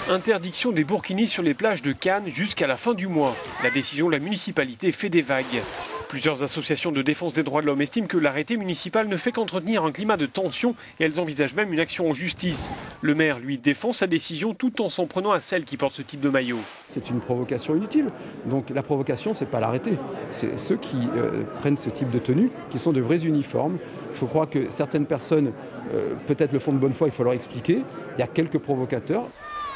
Interdiction des burkinis sur les plages de Cannes jusqu'à la fin du mois. La décision de la municipalité fait des vagues. Plusieurs associations de défense des droits de l'homme estiment que l'arrêté municipal ne fait qu'entretenir un climat de tension et elles envisagent même une action en justice. Le maire, lui, défend sa décision tout en s'en prenant à celles qui portent ce type de maillot. C'est une provocation inutile. Donc la provocation, c'est pas l'arrêté. C'est ceux qui prennent ce type de tenue, qui sont de vrais uniformes. Je crois que certaines personnes, peut-être le font de bonne foi, il faut leur expliquer. Il y a quelques provocateurs.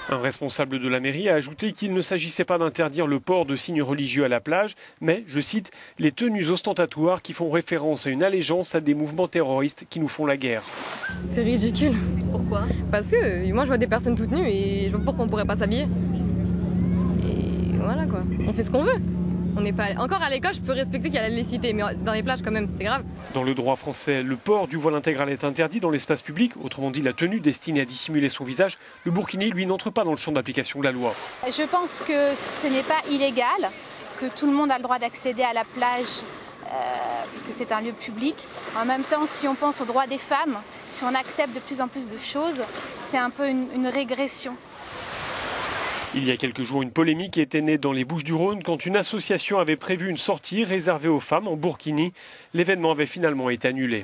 Un responsable de la mairie a ajouté qu'il ne s'agissait pas d'interdire le port de signes religieux à la plage, mais, je cite, les tenues ostentatoires qui font référence à une allégeance à des mouvements terroristes qui nous font la guerre. C'est ridicule. Pourquoi? Parce que moi je vois des personnes toutes nues et je vois pas pourquoi on pourrait pas s'habiller. Et voilà quoi. On fait ce qu'on veut. On n'est pas encore à l'école, je peux respecter qu'il y a la laïcité, mais dans les plages quand même, c'est grave. Dans le droit français, le port du voile intégral est interdit dans l'espace public, autrement dit la tenue destinée à dissimuler son visage. Le burkini, lui, n'entre pas dans le champ d'application de la loi. Je pense que ce n'est pas illégal, que tout le monde a le droit d'accéder à la plage, puisque c'est un lieu public. En même temps, si on pense aux droits des femmes, si on accepte de plus en plus de choses, c'est un peu une régression. Il y a quelques jours, une polémique était née dans les Bouches-du-Rhône quand une association avait prévu une sortie réservée aux femmes en burkini. L'événement avait finalement été annulé.